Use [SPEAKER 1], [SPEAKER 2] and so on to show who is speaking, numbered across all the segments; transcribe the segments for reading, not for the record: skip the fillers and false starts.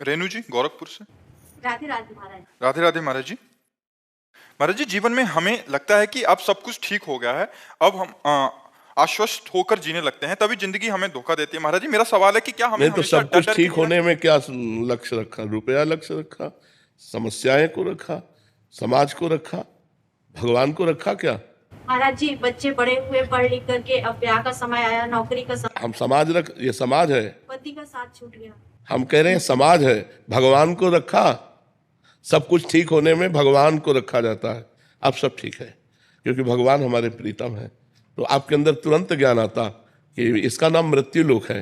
[SPEAKER 1] रेनू जी गोरखपुर से।
[SPEAKER 2] राधे राधे महाराज।
[SPEAKER 1] राधे राधे महाराज जी। महाराज जी, जीवन में हमें लगता है कि अब सब कुछ ठीक हो गया है, अब हम आश्वस्त होकर जीने लगते हैं, तभी जिंदगी हमें धोखा देती है। महाराज जी, मेरा सवाल है कि क्या हमें
[SPEAKER 3] नहीं तो
[SPEAKER 1] हमेशा
[SPEAKER 3] सब
[SPEAKER 1] डर
[SPEAKER 3] कुछ
[SPEAKER 1] डर के
[SPEAKER 3] ठीक
[SPEAKER 1] जीना
[SPEAKER 3] होने में क्या लक्ष्य रखा? रुपया लक्ष्य रखा, समस्याएं को रखा, समाज को रखा, भगवान को रखा क्या?
[SPEAKER 2] महाराज जी, बच्चे बड़े हुए, पढ़ लिख करके अब ब्याह का समय आया, नौकरी का समय,
[SPEAKER 3] हम समाज ये समाज है।
[SPEAKER 2] पति का साथ छूट गया।
[SPEAKER 3] हम कह रहे हैं समाज है, भगवान को रखा। सब कुछ ठीक होने में भगवान को रखा जाता है। अब सब ठीक है क्योंकि भगवान हमारे प्रीतम है। तो आपके अंदर तुरंत ज्ञान आता कि इसका नाम मृत्यु लोक है।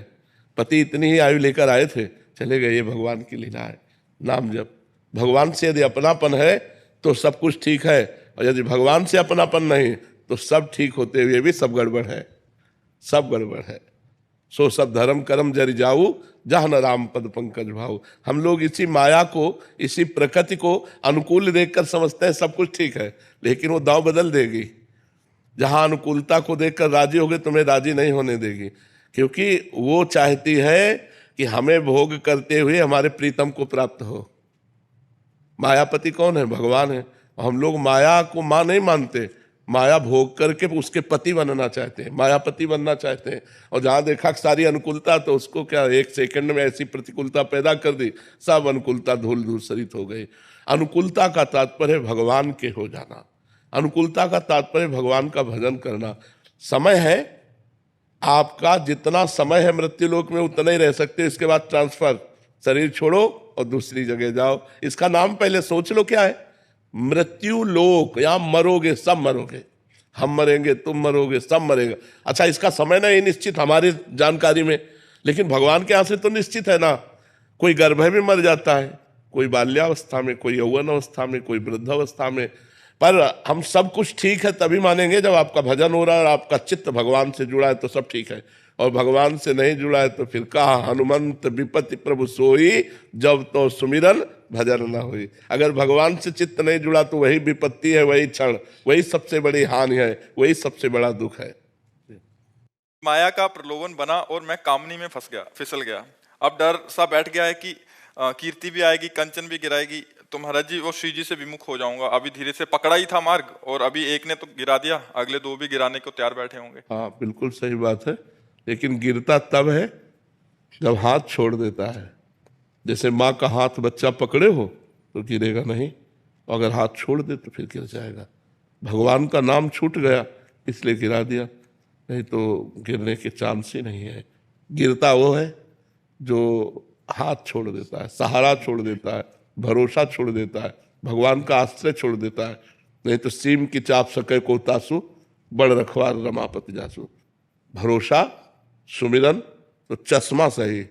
[SPEAKER 3] पति इतनी ही आयु लेकर आए थे, चले गए, ये भगवान की लीला है। नाम जप। भगवान से यदि अपनापन है तो सब कुछ ठीक है, और यदि भगवान से अपनापन नहीं तो सब ठीक होते हुए भी सब गड़बड़ है, सब गड़बड़ है। सो सब धर्म कर्म जरि जाऊ, जहाँ न राम पद पंकज भाऊ। हम लोग इसी माया को, इसी प्रकृति को अनुकूल देखकर समझते हैं सब कुछ ठीक है, लेकिन वो दाव बदल देगी। जहां अनुकूलता को देखकर राजी होगे, तुम्हें राजी नहीं होने देगी, क्योंकि वो चाहती है कि हमें भोग करते हुए हमारे प्रीतम को प्राप्त हो। मायापति कौन है? भगवान है। हम लोग माया को मां नहीं मानते, माया भोग करके उसके पति बनना चाहते हैं, मायापति बनना चाहते हैं। और जहां देखा सारी अनुकूलता, तो उसको क्या एक सेकंड में ऐसी प्रतिकूलता पैदा कर दी, सब अनुकूलता धूल धूसरित हो गई। अनुकूलता का तात्पर्य भगवान के हो जाना, अनुकूलता का तात्पर्य भगवान का भजन करना। समय है आपका, जितना समय है मृत्यु लोक में उतना ही रह सकते, इसके बाद ट्रांसफर, शरीर छोड़ो और दूसरी जगह जाओ। इसका नाम पहले सोच लो क्या है? मृत्यु लोक। यहां मरोगे, सब मरोगे, हम मरेंगे, तुम मरोगे, सब मरेगा। अच्छा, इसका समय ना ये निश्चित हमारी जानकारी में, लेकिन भगवान के यहां से तो निश्चित है ना। कोई गर्भ में मर जाता है, कोई बाल्यावस्था में, कोई यौवन अवस्था में, कोई वृद्धावस्था में। पर हम सब कुछ ठीक है तभी मानेंगे जब आपका भजन हो रहा है और आपका चित्त भगवान से जुड़ा है, तो सब ठीक है। और भगवान से नहीं जुड़ा है तो फिर कहा हनुमंत विपत्ति प्रभु सोई, जब तो सुमिरन भजन न हुई। अगर भगवान से चित्त नहीं जुड़ा तो वही विपत्ति है, वही क्षण, वही सबसे बड़ी हानि है, वही सबसे बड़ा दुख है।
[SPEAKER 1] माया का प्रलोभन बना और मैं कामनी में फंस गया, फिसल गया। अब डर सा बैठ गया है कि कीर्ति भी आएगी, कंचन भी गिराएगी, तो महाराज जी वो श्री जी से विमुख हो जाऊंगा। अभी धीरे से पकड़ा ही था मार्ग, और अभी एक ने तो गिरा दिया, अगले दो भी गिराने को तैयार बैठे होंगे।
[SPEAKER 3] हाँ, बिल्कुल सही बात है। लेकिन गिरता तब है जब हाथ छोड़ देता है। जैसे माँ का हाथ बच्चा पकड़े हो तो गिरेगा नहीं, अगर हाथ छोड़ दे तो फिर गिर जाएगा। भगवान का नाम छूट गया इसलिए गिरा दिया, नहीं तो गिरने के चांस ही नहीं है। गिरता वो है जो हाथ छोड़ देता है, सहारा छोड़ देता है, भरोसा छोड़ देता है, भगवान का आश्रय छोड़ देता है। नहीं तो सीम की चाप सके को तासु, बड़ रखवार रमापति जासु। भरोसा, सुमिरन, तो चश्मा सही,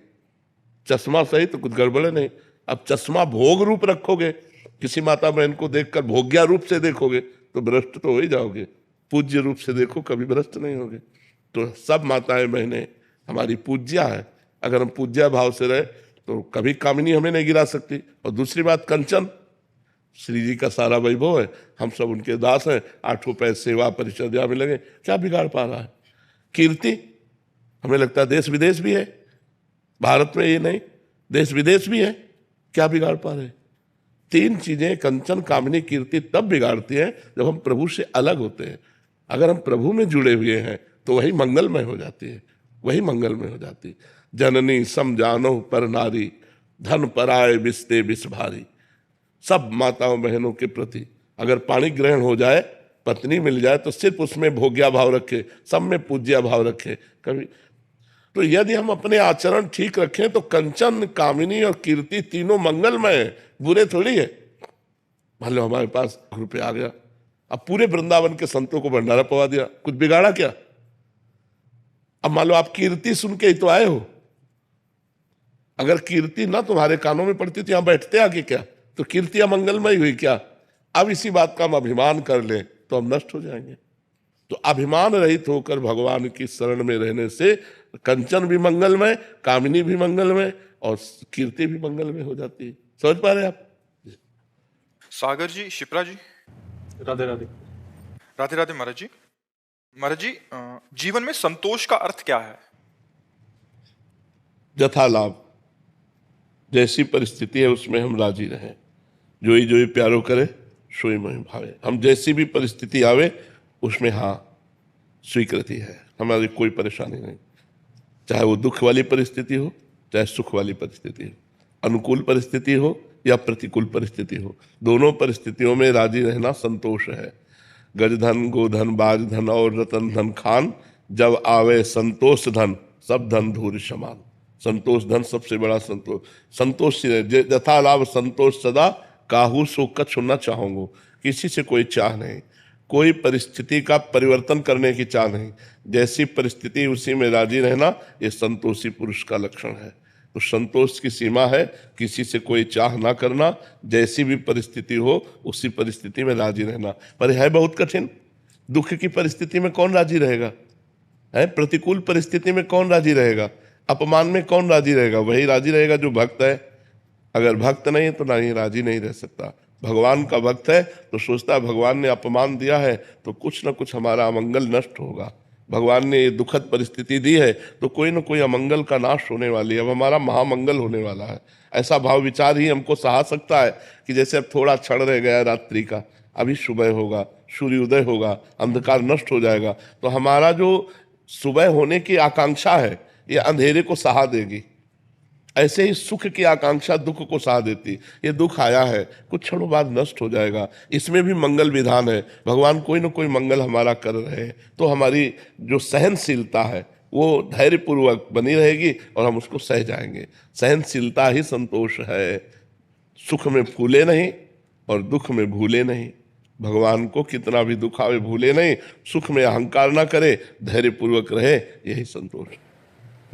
[SPEAKER 3] चश्मा सही तो कुछ गड़बड़ नहीं। अब चश्मा भोग रूप रखोगे, किसी माता बहन को देखकर भोग्या रूप से देखोगे तो भ्रष्ट तो हो ही जाओगे। पूज्य रूप से देखो, कभी भ्रष्ट नहीं होगे। तो सब माताएं बहनें हमारी पूज्या है। अगर हम पूज्या भाव से रहे तो कभी कामिनी हमें नहीं गिरा सकती। और दूसरी बात, कंचन श्री जी का सारा वैभव है, हम सब उनके दास हैं। 8 रुपए सेवा परिचर्या में लगे, क्या बिगाड़ पा रहा है? कीर्ति, हमें लगता है देश विदेश भी है, भारत में ये नहीं, देश विदेश भी है, क्या बिगाड़ पा रहे? 3 चीजें कंचन कामिनी कीर्ति तब बिगाड़ती हैं जब हम प्रभु से अलग होते हैं। अगर हम प्रभु में जुड़े हुए हैं तो वही मंगलमय हो जाती है, वही मंगलमय हो जाती है। जननी सम जानो पर नारी, धन पराय बिस्ते बिस भारी। सब माताओं बहनों के प्रति अगर पाणी ग्रहण हो जाए, पत्नी मिल जाए, तो सिर्फ उसमें भोग्या भाव रखे, सब में पूज्या भाव रखे। कभी तो यदि हम अपने आचरण ठीक रखें तो कंचन कामिनी और कीर्ति तीनों मंगलमय है, बुरे थोड़ी है। मान लो हमारे पास रुपये आ गया, अब पूरे वृंदावन के संतों को भंडारा पवा दिया, कुछ बिगाड़ा क्या? अब मान लो आप कीर्ति सुन के ही तो आए हो, अगर कीर्ति ना तुम्हारे कानों में पड़ती तो यहां बैठते आगे क्या? तो कीर्ति अमंगलमय हुई क्या? अब इसी बात का हम अभिमान कर लें तो हम नष्ट हो जाएंगे। तो अभिमान रहित होकर भगवान की शरण में रहने से कंचन भी मंगलमय, कामिनी भी मंगलमय और कीर्ति भी मंगलमय हो जाती है। समझ पा रहे आप?
[SPEAKER 1] सागर जी, शिप्रा जी।
[SPEAKER 4] राधे राधे।
[SPEAKER 1] राधे राधे महाराज जी। महाराज जी, जीवन में संतोष का अर्थ क्या है?
[SPEAKER 3] यथा लाभ। जैसी परिस्थिति है उसमें हम राजी रहें। जोई जोई प्यारो करे सोई मोहि भावे। हम जैसी भी परिस्थिति आवे उसमें हाँ स्वीकृति है, हमारी कोई परेशानी नहीं। चाहे वो दुख वाली परिस्थिति हो, चाहे सुख वाली परिस्थिति हो, अनुकूल परिस्थिति हो या प्रतिकूल परिस्थिति हो, दोनों परिस्थितियों में राजी रहना संतोष है। गजधन गोधन बाज धन और रतन धन खान, जब आवे संतोष धन सब धन धूर समान। संतोष धन सबसे बड़ा संतोष। संतोष यथा लाभ संतोष सदा, काहू सो कछु न चाहूंगो। किसी से कोई चाह नहीं, कोई परिस्थिति का परिवर्तन करने की चाह नहीं। जैसी परिस्थिति उसी में राजी रहना, ये संतोषी पुरुष का लक्षण है। तो संतोष की सीमा है किसी से कोई चाह ना करना, जैसी भी परिस्थिति हो उसी परिस्थिति में राजी रहना। पर है बहुत कठिन। दुख की परिस्थिति में कौन राजी रहेगा? है प्रतिकूल परिस्थिति में कौन राजी रहेगा? अपमान में कौन राजी रहेगा? वही राजी रहेगा जो भक्त है। अगर भक्त नहीं है तो नहीं राजी नहीं रह सकता। भगवान का भक्त है तो सोचता है भगवान ने अपमान दिया है तो कुछ ना कुछ हमारा अमंगल नष्ट होगा। भगवान ने ये दुखद परिस्थिति दी है तो कोई ना कोई अमंगल का नाश होने वाली है, अब हमारा महामंगल होने वाला है। ऐसा भाव विचार ही हमको सहा सकता है कि जैसे अब थोड़ा क्षण रह गया रात्रि का, अभी सुबह होगा, सूर्योदय होगा, अंधकार नष्ट हो जाएगा। तो हमारा जो सुबह होने की आकांक्षा है ये अंधेरे को सहा देगी। ऐसे ही सुख की आकांक्षा दुख को सहा देती। ये दुख आया है, कुछ क्षणों बाद नष्ट हो जाएगा, इसमें भी मंगल विधान है। भगवान कोई ना कोई मंगल हमारा कर रहे हैं, तो हमारी जो सहनशीलता है वो धैर्यपूर्वक बनी रहेगी और हम उसको सह जाएंगे। सहनशीलता ही संतोष है। सुख में फूले नहीं और दुख में भूले नहीं। भगवान को कितना भी दुख आवे भूले नहीं, सुख में अहंकार ना करे, धैर्यपूर्वक रहे, यही संतोष।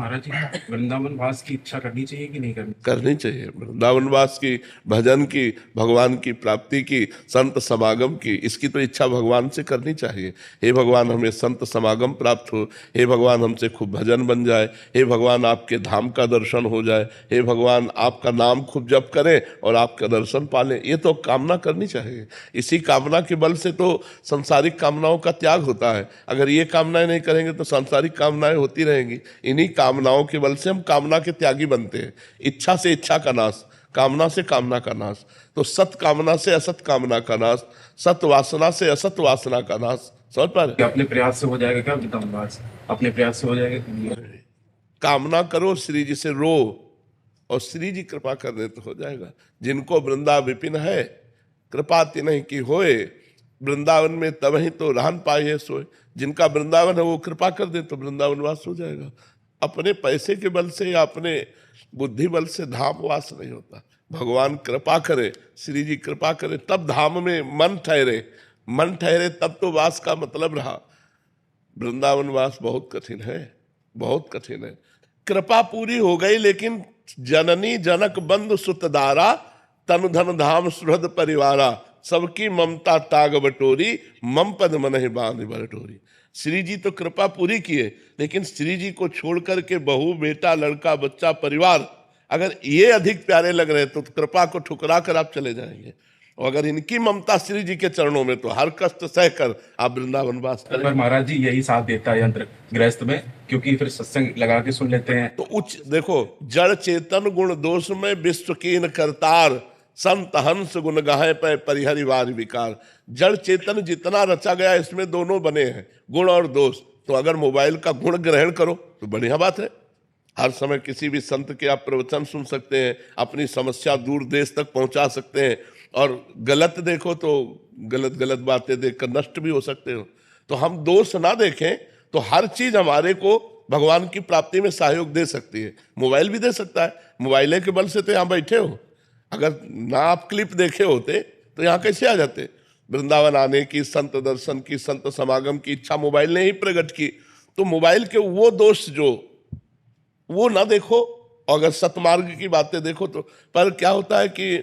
[SPEAKER 4] महाराज जी, वृंदावन वास की इच्छा करनी चाहिए कि नहीं करनी?
[SPEAKER 3] करनी चाहिए। वृंदावन वास की, भजन की, भगवान की प्राप्ति की, संत समागम की, इसकी तो इच्छा भगवान से करनी चाहिए। हे भगवान हमें संत समागम प्राप्त हो, हे भगवान हमसे खूब भजन बन जाए, हे भगवान आपके धाम का दर्शन हो जाए, हे भगवान आपका नाम खूब जप करें और आपका दर्शन पालें। ये तो कामना करनी चाहिए। इसी कामना के बल से तो सांसारिक कामनाओं का त्याग होता है। अगर ये कामनाएं नहीं करेंगे तो सांसारिक कामनाएं होती रहेंगी। इन्हीं कामनाओं के बल से हम कामना के त्यागी बनते हैं। इच्छा से इच्छा का नाश, कामना से कामना का नाश। तो सत कामना से असत कामना का नाश, सत वासना से असत वासना का नाश। समझ पा रहे?
[SPEAKER 4] अपने प्रयास से हो जाएगा क्या वृंदावन वास? अपने प्रयास से हो जाएगा?
[SPEAKER 3] कामना करो, श्री जी से रो और श्री जी कृपा कर दे तो हो जाएगा। जिनको वृंदा विपिन है, कृपा तिन्हि की होए, वृंदावन में तब ही तो रहन पाए सोए। जिनका वृंदावन है वो कृपा कर दे तो वृंदावन वास हो जाएगा। अपने पैसे के बल से या अपने बुद्धि बल से धाम वास नहीं होता। भगवान कृपा करे, श्री जी कृपा करे, तब धाम में मन ठहरे। मन ठहरे तब तो वास का मतलब रहा। वृंदावन वास बहुत कठिन है, बहुत कठिन है। कृपा पूरी हो गई लेकिन जननी जनक बंधु सुतदारा, तन धन धाम सुहृद परिवारा, सबकी ममता ताग बटोरी, मम पद मन बांध बटोरी। श्री जी तो कृपा पूरी किए, लेकिन श्री जी को छोड़ करके बहू, बेटा, लड़का, बच्चा, परिवार अगर ये अधिक प्यारे लग रहे तो कृपा को ठुकरा कर आप चले जाएंगे। और अगर इनकी ममता श्री जी के चरणों में, तो हर कष्ट सहकर आप वृंदावन वास करें।
[SPEAKER 4] पर महाराज जी यही साथ देता है यंत्र गृहस्थ में, क्योंकि फिर सत्संग लगा के सुन लेते हैं।
[SPEAKER 3] तो उच्च देखो, जड़ चेतन गुण दोष में विश्व कीन करतार, संत हंस गुण गाहे पे परिहरिवार विकार। जड़ चेतन जितना रचा गया इसमें दोनों बने हैं, गुण और दोष। तो अगर मोबाइल का गुण ग्रहण करो तो बढ़िया बात है। हर समय किसी भी संत के आप प्रवचन सुन सकते हैं, अपनी समस्या दूर देश तक पहुंचा सकते हैं। और गलत देखो तो गलत गलत बातें देखकर नष्ट भी हो सकते हो। तो हम दोष ना देखें तो हर चीज हमारे को भगवान की प्राप्ति में सहयोग दे सकती है। मोबाइल भी दे सकता है। मोबाइल के बल से तो यहाँ बैठे हो। अगर ना आप क्लिप देखे होते तो यहाँ कैसे आ जाते? वृंदावन आने की, संत दर्शन की, संत समागम की इच्छा मोबाइल ने ही प्रकट की। तो मोबाइल के वो दोष जो वो ना देखो, अगर सतमार्ग की बातें देखो तो। पर क्या होता है कि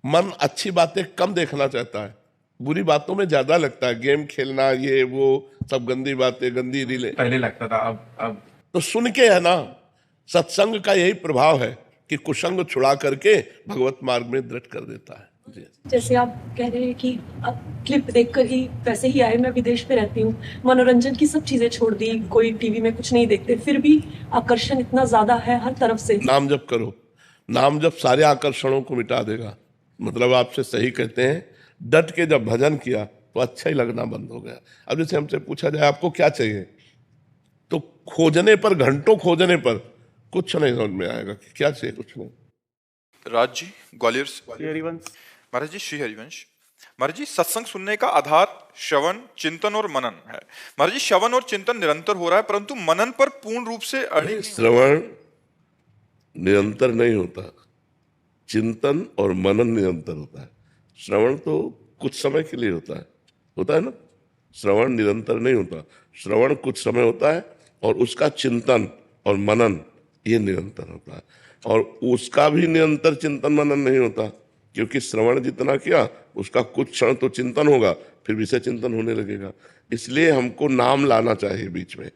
[SPEAKER 3] मन अच्छी बातें कम देखना चाहता है, बुरी बातों में ज्यादा लगता है। गेम खेलना, ये वो सब गंदी बातें, गंदी रीलें
[SPEAKER 4] पहले लगता था, अब
[SPEAKER 3] तो सुन के है ना। सत्संग का यही प्रभाव है कि कुसंग छुड़ा करके भगवत मार्ग में दृढ़ कर देता है।
[SPEAKER 5] जैसे आप कह रहे हैं कि अब क्लिप देखकर ही वैसे ही आए, मैं विदेश में रहती हूँ, मनोरंजन की सब चीजें छोड़ दी, कोई टीवी में कुछ नहीं देखते, फिर भी आकर्षण इतना ज्यादा है हर तरफ से।
[SPEAKER 3] नाम जप करो, नाम जब सारे आकर्षणों को मिटा देगा, मतलब आपसे सही कहते हैं, डट के जब भजन किया तो अच्छा ही लगना बंद हो गया। अब जैसे हमसे पूछा जाए आपको क्या चाहिए, तो खोजने पर, घंटों खोजने पर कुछ नहीं समझ में आएगा कि क्या चाहिए, कुछ नहीं।
[SPEAKER 1] राज जी ग्वालियर से।
[SPEAKER 6] हरिवंश।
[SPEAKER 1] महाराज जी श्री हरिवंश। महाराज जी सत्संग सुनने का आधार श्रवण, चिंतन और मनन है। महाराज जी श्रवण और चिंतन निरंतर हो रहा है, परंतु मनन पर पूर्ण रूप से अड़े नहीं।
[SPEAKER 3] श्रवण निरंतर नहीं होता, चिंतन और मनन निरंतर होता है। श्रवण तो कुछ समय के लिए होता है ना। श्रवण निरंतर नहीं होता, श्रवण कुछ समय होता है और उसका चिंतन और मनन ये निरंतर होता है। और उसका भी निरंतर चिंतन मनन नहीं होता, क्योंकि श्रवण जितना किया उसका कुछ क्षण तो चिंतन होगा, फिर विषय चिंतन होने लगेगा। इसलिए हमको नाम लाना चाहिए बीच में,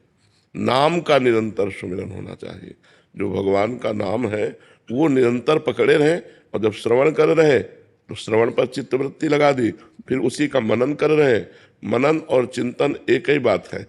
[SPEAKER 3] नाम का निरंतर सुमिरन होना चाहिए। जो भगवान का नाम है वो निरंतर पकड़े रहे, और जब श्रवण कर रहे तो श्रवण पर चित्तवृत्ति लगा दी, फिर उसी का मनन कर रहे। मनन और चिंतन एक ही बात है,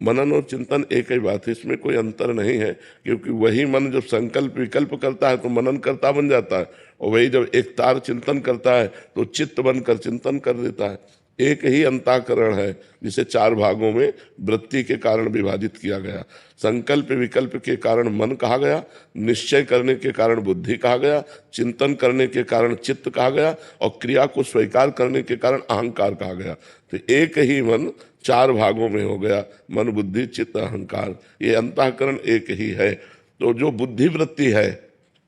[SPEAKER 3] मनन और चिंतन एक ही बात है, इसमें कोई अंतर नहीं है। क्योंकि वही मन जब संकल्प विकल्प करता है तो मनन करता बन जाता है, और वही जब एक तार चिंतन करता है तो चित्त बनकर चिंतन कर देता है। एक ही अंतःकरण है जिसे चार भागों में वृत्ति के कारण विभाजित किया गया। संकल्प विकल्प के कारण मन कहा गया, निश्चय करने के कारण बुद्धि कहा गया, चिंतन करने के कारण चित्त कहा गया, और क्रिया को स्वीकार करने के कारण अहंकार कहा गया। तो एक ही मन चार भागों में हो गया, मन बुद्धि चित्त अहंकार, ये अंतःकरण एक ही है। तो जो बुद्धि वृत्ति है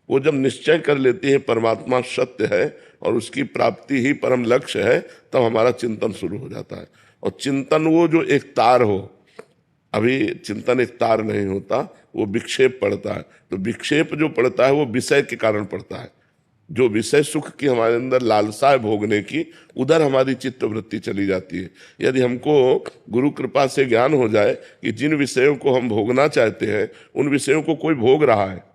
[SPEAKER 3] वो जब निश्चय कर लेती है परमात्मा सत्य है और उसकी प्राप्ति ही परम लक्ष्य है, तब हमारा चिंतन शुरू हो जाता है। और चिंतन वो जो एक तार हो, अभी चिंतन एक तार नहीं होता, वो विक्षेप पड़ता है। तो विक्षेप जो पड़ता है वो विषय के कारण पड़ता है। जो विषय सुख की हमारे अंदर लालसा है भोगने की, उधर हमारी चित्त वृत्ति चली जाती है। यदि हमको गुरु कृपा से ज्ञान हो जाए कि जिन विषयों को हम भोगना चाहते हैं उन विषयों को कोई भोग रहा है,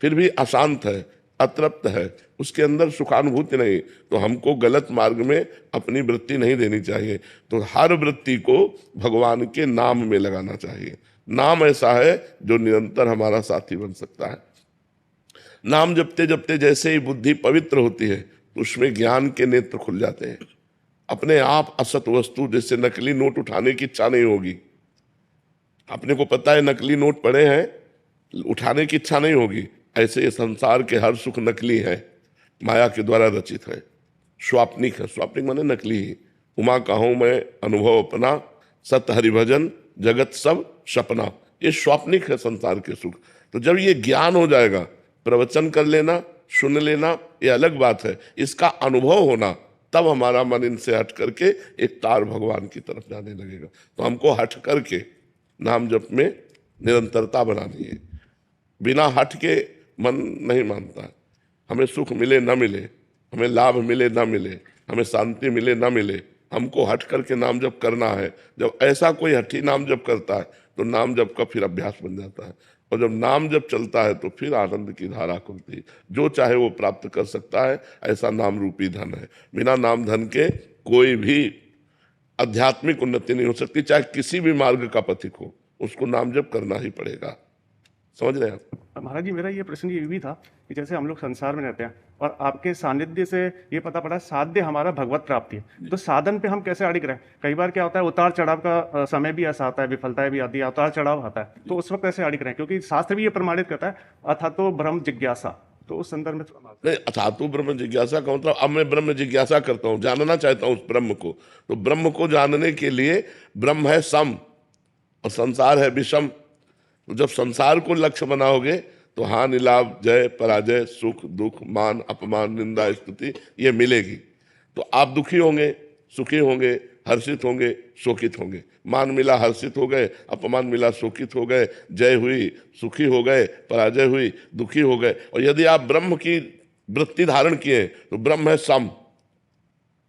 [SPEAKER 3] फिर भी अशांत है, अतृप्त है, उसके अंदर सुखानुभूति नहीं, तो हमको गलत मार्ग में अपनी वृत्ति नहीं देनी चाहिए। तो हर वृत्ति को भगवान के नाम में लगाना चाहिए। नाम ऐसा है जो निरंतर हमारा साथी बन सकता है। नाम जपते जपते जैसे ही बुद्धि पवित्र होती है तो उसमें ज्ञान के नेत्र खुल जाते हैं। अपने आप असत वस्तु, जैसे नकली नोट उठाने की इच्छा नहीं होगी। अपने को पता है नकली नोट पड़े हैं, उठाने की इच्छा नहीं होगी। ऐसे ये संसार के हर सुख नकली है, माया के द्वारा रचित है, स्वाप्निक है। स्वाप्निक माने नकली ही। उमा कहूँ मैं अनुभव अपना, सत हरिभजन जगत सब सपना, ये स्वाप्निक है संसार के सुख। तो जब ये ज्ञान हो जाएगा, प्रवचन कर लेना, सुन लेना ये अलग बात है, इसका अनुभव होना, तब हमारा मन इनसे हट करके एक तार भगवान की तरफ जाने लगेगा। तो हमको हट करके नाम जप में निरंतरता बनानी है। बिना हट के मन नहीं मानता है। हमें सुख मिले न मिले, हमें लाभ मिले न मिले, हमें शांति मिले न मिले, हमको हट करके नाम जप करना है। जब ऐसा कोई हठी नाम जप करता है तो नाम जप का फिर अभ्यास बन जाता है, और जब नाम जप चलता है तो फिर आनंद की धारा खुलती है। जो चाहे वो प्राप्त कर सकता है, ऐसा नाम रूपी धन है। बिना नाम धन के कोई भी आध्यात्मिक उन्नति नहीं हो सकती, चाहे किसी भी मार्ग का पथिक हो, उसको नाम जप करना ही पड़ेगा। समझ रहे हैं आप?
[SPEAKER 6] महाराज जी मेरा ये प्रश्न ये भी था कि जैसे हम लोग संसार में रहते हैं और आपके सानिध्य से ये पता पड़ा साध्य हमारा भगवत प्राप्ति है, तो साधन पे हम कैसे अड़िग रहे? कई बार क्या होता है उतार चढ़ाव का समय भी ऐसा आता है, विफलताएं भी आती है, उतार चढ़ाव आता है, तो उस वक्त कैसे अड़िग रहे? क्योंकि शास्त्र भी ये प्रमाणित करता है अथा तो ब्रह्म जिज्ञासा, तो उस संदर्भ में
[SPEAKER 3] नहीं, अथातु ब्रह्म जिज्ञासा का मतलब अब मैं ब्रह्म जिज्ञासा करता हूँ, जानना चाहता हूँ उस ब्रह्म को। तो ब्रह्म को जानने के लिए ब्रह्म है सम और संसार है विषम। तो जब संसार को लक्ष्य बनाओगे तो हानि लाभ जय पराजय सुख दुख मान अपमान निंदा स्तुति ये मिलेगी। तो आप दुखी होंगे, सुखी होंगे, हर्षित होंगे, शोकित होंगे। मान मिला हर्षित हो गए, अपमान मिला शोकित हो गए, जय हुई सुखी हो गए, पराजय हुई दुखी हो गए। और यदि आप ब्रह्म की वृत्ति धारण किए तो ब्रह्म है सम।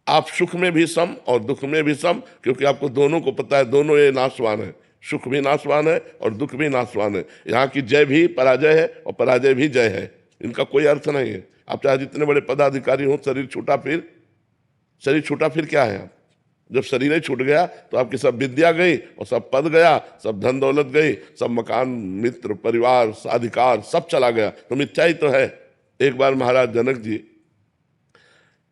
[SPEAKER 3] आप सुख में भी सम और दुख में भी सम, क्योंकि आपको दोनों को पता है दोनों ये नाशवान है, सुख भी नाशवान है और दुख भी नाशवान है। यहाँ की जय भी पराजय है और पराजय भी जय है, इनका कोई अर्थ नहीं है। आप चाहे जितने बड़े पदाधिकारी हो, शरीर छूटा फिर क्या है? आप जब शरीर ही छूट गया तो आपकी सब विद्या गई और सब पद गया, सब धन दौलत गई, सब मकान मित्र परिवार अधिकार सब चला गया, तो मिथ्या ही तो है। एक बार महाराज जनक जी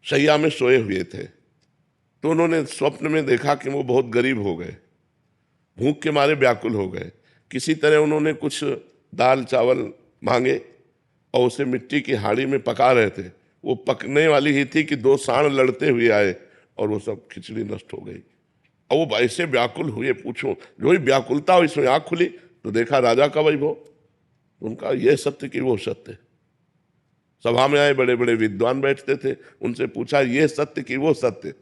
[SPEAKER 3] शैया में सोए हुए थे, तो उन्होंने स्वप्न में देखा कि वो बहुत गरीब हो गए, भूख के मारे व्याकुल हो गए। किसी तरह उन्होंने कुछ दाल चावल मांगे और उसे मिट्टी की हाड़ी में पका रहे थे। वो पकने वाली ही थी कि दो सांड लड़ते हुए आए और वो सब खिचड़ी नष्ट हो गई। और वो ऐसे व्याकुल हुए, पूछो जो ही व्याकुलता हुई, इसमें आँख खुली तो देखा राजा का वैभव। उनका ये सत्य कि वो सत्य। सभा में आए बड़े बड़े विद्वान बैठते थे, उनसे पूछा ये सत्य कि वो सत्य।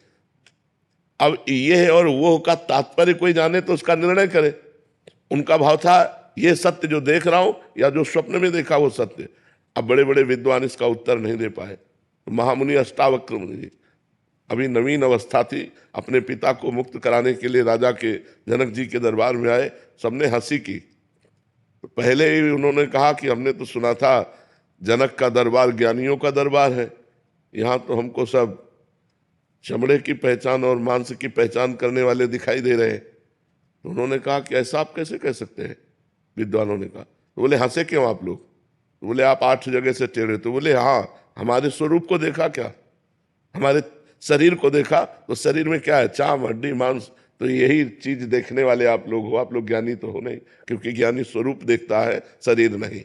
[SPEAKER 3] अब ये और वो का तात्पर्य कोई जाने तो उसका निर्णय करे। उनका भाव था ये सत्य जो देख रहा हूं या जो स्वप्न में देखा वो सत्य। अब बड़े बड़े विद्वान इसका उत्तर नहीं दे पाए। तो महामुनि अष्टावक्र मुनि जी, अभी नवीन अवस्था थी, अपने पिता को मुक्त कराने के लिए राजा के जनक जी के दरबार में आए। सबने हंसी की। तो पहले ही उन्होंने कहा कि हमने तो सुना था जनक का दरबार ज्ञानियों का दरबार है, यहाँ तो हमको सब चमड़े की पहचान और मांस की पहचान करने वाले दिखाई दे रहे हैं। तो उन्होंने कहा कि ऐसा आप कैसे कह सकते हैं? विद्वानों ने कहा। तो बोले हंसे क्यों आप लोग? तो बोले आप 8 जगह से टेढ़े। तो बोले हाँ, हमारे स्वरूप को देखा क्या? हमारे शरीर को देखा तो शरीर में क्या है? चाम हड्डी मांस। तो यही चीज देखने वाले आप लोग हो, आप लोग ज्ञानी तो हो नहीं, क्योंकि ज्ञानी स्वरूप देखता है, शरीर नहीं।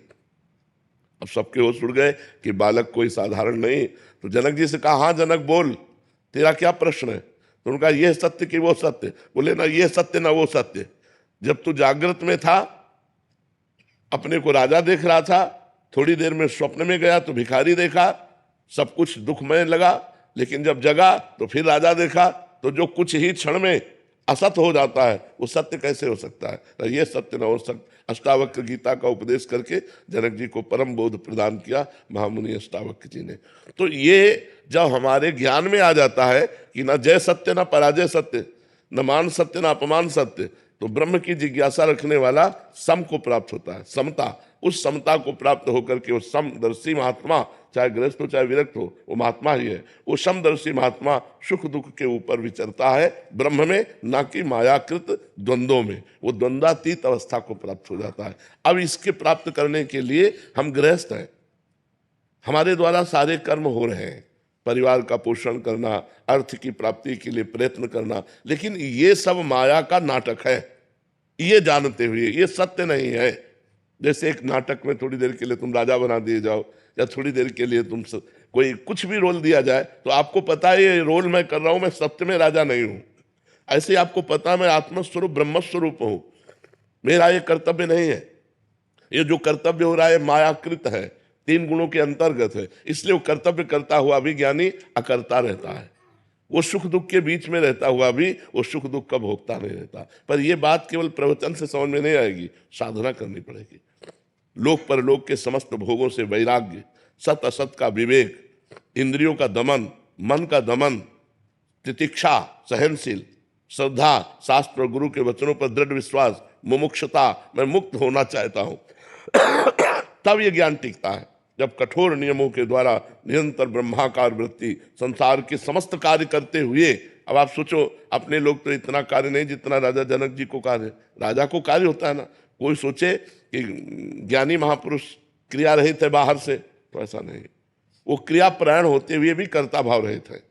[SPEAKER 3] अब सबके होश उड़ गए कि बालक कोई साधारण नहीं। तो जनक जी से कहा हाँ जनक बोल, तेरा क्या प्रश्न है? तो उनका ये सत्य कि वो सत्य। बोले ना ये सत्य ना वो सत्य। जब तू जागृत में था अपने को राजा देख रहा था, थोड़ी देर में स्वप्न में गया तो भिखारी देखा, सब कुछ दुखमय लगा। लेकिन जब जगा तो फिर राजा देखा, तो जो कुछ ही क्षण में असत हो जाता है वो सत्य कैसे हो सकता है? तो ये सत्य न हो सकता। अष्टावक्र गीता का उपदेश करके जनक जी को परम बोध प्रदान किया महामुनि अष्टावक्र जी ने। तो ये जब हमारे ज्ञान में आ जाता है कि न जय सत्य न पराजय सत्य, न मान सत्य न अपमान सत्य, तो ब्रह्म की जिज्ञासा रखने वाला सम को प्राप्त होता है, समता। उस समता को प्राप्त होकर के वो समदर्शी महात्मा, चाहे गृहस्थ हो चाहे विरक्त हो, वो महात्मा ही है। वो समदर्शी महात्मा सुख दुख के ऊपर विचरता है ब्रह्म में, ना कि मायाकृत द्वंद्वों में। वो द्वंद्वातीत अवस्था को प्राप्त हो जाता है। अब इसके प्राप्त करने के लिए हम गृहस्थ हैं, हमारे द्वारा सारे कर्म हो रहे हैं, परिवार का पोषण करना, अर्थ की प्राप्ति के लिए प्रयत्न करना, लेकिन ये सब माया का नाटक है, ये जानते हुए ये सत्य नहीं है। जैसे एक नाटक में थोड़ी देर के लिए तुम राजा बना दिए जाओ, या थोड़ी देर के लिए तुम कोई कुछ भी रोल दिया जाए, तो आपको पता है ये रोल मैं कर रहा हूं, मैं सत्य में राजा नहीं हूं। ऐसे ही आपको पता है मैं आत्मस्वरूप ब्रह्मस्वरूप हूं, मेरा ये कर्तव्य नहीं है। ये जो कर्तव्य हो रहा है मायाकृत है, 3 गुणों के अंतर्गत है, इसलिए वो कर्तव्य करता हुआ भी ज्ञानी अकर्ता रहता है। वो सुख दुख के बीच में रहता हुआ भी वो सुख दुख का भोगता नहीं रहता। पर ये बात केवल प्रवचन से समझ में नहीं आएगी, साधना करनी पड़ेगी। लोक परलोक के समस्त भोगों से वैराग्य, सत असत का विवेक, इंद्रियों का दमन, मन का दमन, तितिक्षा, सहनशील, श्रद्धा, शास्त्र और गुरु के वचनों पर दृढ़ विश्वास, मुमुक्षुता, मैं मुक्त होना चाहता हूं, तब ये ज्ञान टिकता है। जब कठोर नियमों के द्वारा निरंतर ब्रह्माकार वृत्ति संसार के समस्त कार्य करते हुए, अब आप सोचो अपने लोग तो इतना कार्य नहीं जितना राजा जनक जी को कार्य। राजा को कार्य होता है ना, कोई सोचे कि ज्ञानी महापुरुष क्रिया रहित है बाहर से, तो ऐसा नहीं। वो क्रिया प्राण होते हुए भी कर्ता भाव रहित है।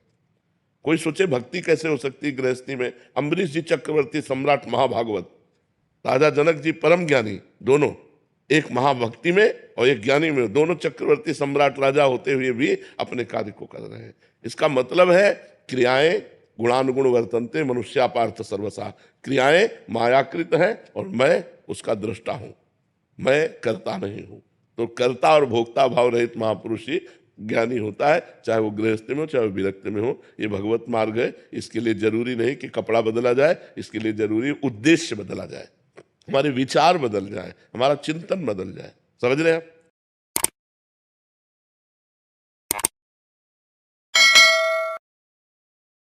[SPEAKER 3] कोई सोचे भक्ति कैसे हो सकती गृहस्थी में? अम्बरीश जी चक्रवर्ती सम्राट महाभागवत, राजा जनक जी परम ज्ञानी, दोनों, एक महाभक्ति में और एक ज्ञानी में, दोनों चक्रवर्ती सम्राट राजा होते हुए भी अपने कार्य को कर रहे हैं। इसका मतलब है क्रियाएं गुणानुगुण वर्तनते मनुष्यापार्थ सर्वसा। क्रियाएं मायाकृत हैं और मैं उसका दृष्टा हूं, मैं करता नहीं हूं। तो कर्ता और भोक्ता भाव रहित महापुरुष ही ज्ञानी होता है, चाहे वो गृहस्थ में हो चाहे वो विरक्त में हो। ये भगवत मार्ग है। इसके लिए जरूरी नहीं कि कपड़ा बदला जाए, इसके लिए जरूरी उद्देश्य बदला जाए, हमारे विचार बदल जाए, हमारा चिंतन बदल जाए। समझ रहे हैं आप?